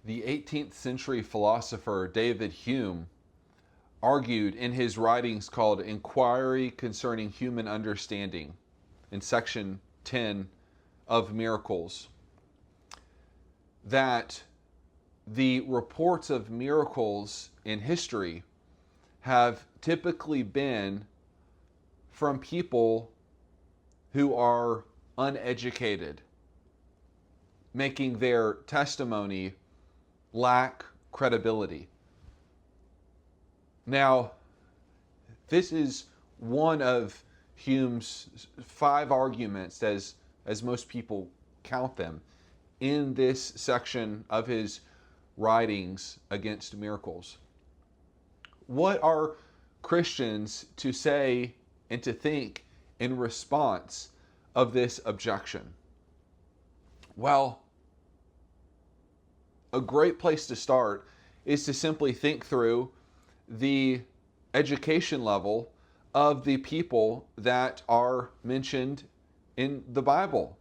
The 18th century philosopher David Hume argued in his writings called Inquiry Concerning Human Understanding in section 10 of Miracles that the reports of miracles in history have typically been from people who are uneducated, making their testimony lack credibility. Now, this is one of Hume's 5 arguments, as most people count them, in this section of his writings against miracles. What are Christians to say and to think in response of this objection? Well, a great place to start is to simply think through the education level of the people that are mentioned in the Bible,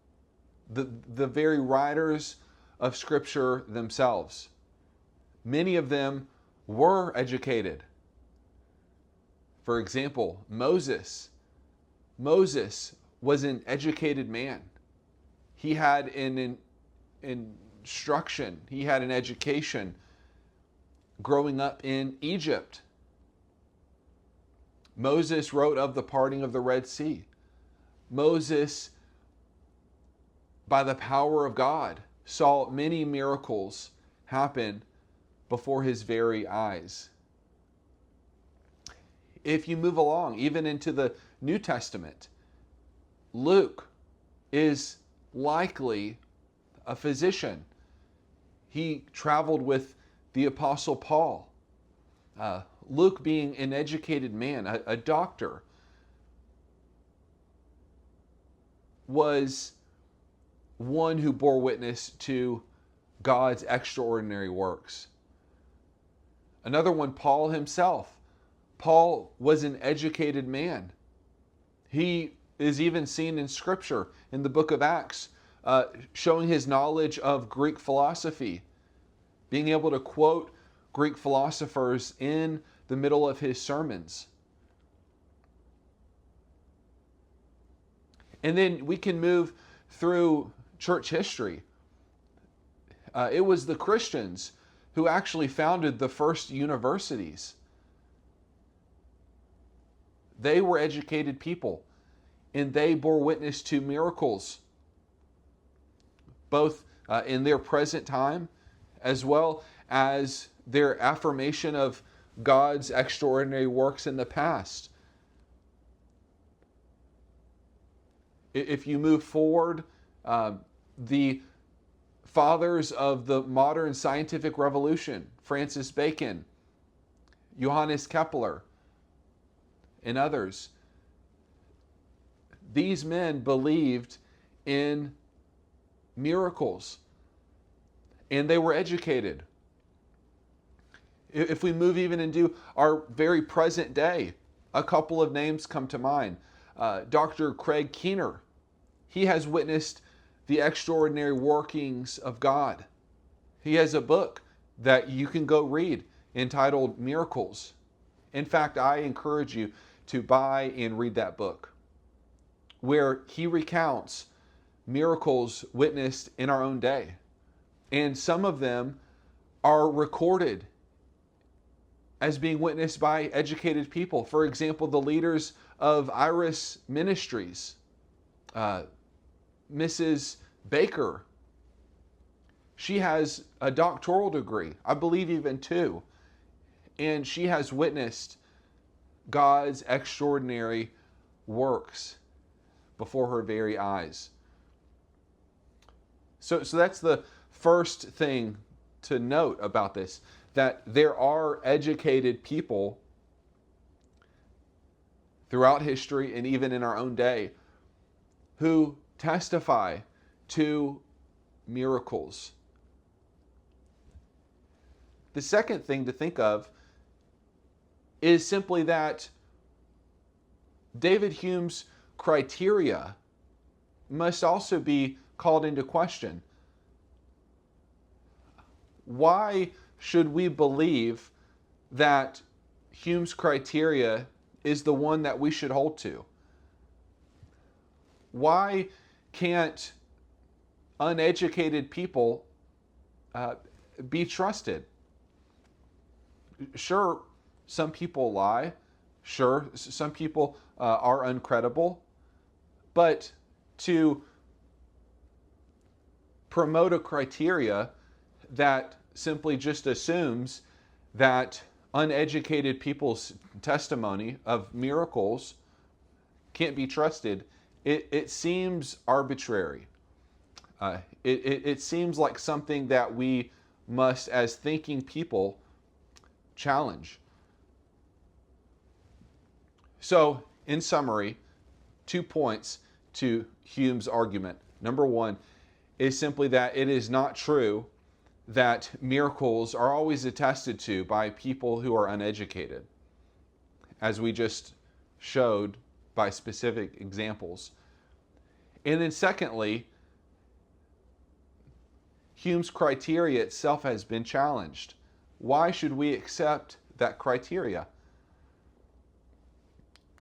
the very writers of Scripture themselves. Many of them were educated. For example, Moses. Moses was an educated man. He had an instruction, he had an education growing up in Egypt. Moses wrote of the parting of the Red Sea. Moses, by the power of God, saw many miracles happen before his very eyes. If you move along, even into the New Testament, Luke is likely a physician. He traveled with the Apostle Paul. Luke, being an educated man, a doctor, was one who bore witness to God's extraordinary works. Another one, Paul himself. Paul was an educated man. He is even seen in Scripture, in the book of Acts, showing his knowledge of Greek philosophy, being able to quote Greek philosophers in the middle of his sermons. And then we can move through church history. It was the Christians who actually founded the first universities. They were educated people, and they bore witness to miracles, both in their present time as well as their affirmation of God's extraordinary works in the past. If you move forward, the fathers of the modern scientific revolution, Francis Bacon, Johannes Kepler, and others, these men believed in miracles, and they were educated. If we move even into our very present day, a couple of names come to mind. Dr. Craig Keener, he has witnessed the extraordinary workings of God. He has a book that you can go read entitled Miracles. In fact, I encourage you to buy and read that book, where he recounts miracles witnessed in our own day. And some of them are recorded as being witnessed by educated people. For example, the leaders of Iris Ministries, Mrs. Baker, she has a doctoral degree, I believe even 2, and she has witnessed God's extraordinary works before her very eyes. So that's the first thing to note about this, that there are educated people throughout history and even in our own day who testify to miracles. The second thing to think of is simply that David Hume's criteria must also be called into question. Why should we believe that Hume's criteria is the one that we should hold to? Why can't uneducated people be trusted? Sure, some people lie. Sure, some people are uncredible. But to promote a criteria that simply just assumes that uneducated people's testimony of miracles can't be trusted, it seems arbitrary. It seems like something that we must, as thinking people, challenge. So, in summary, 2 points to Hume's argument. Number one is simply that it is not true that miracles are always attested to by people who are uneducated, as we just showed by specific examples. And then secondly, Hume's criteria itself has been challenged. Why should we accept that criteria?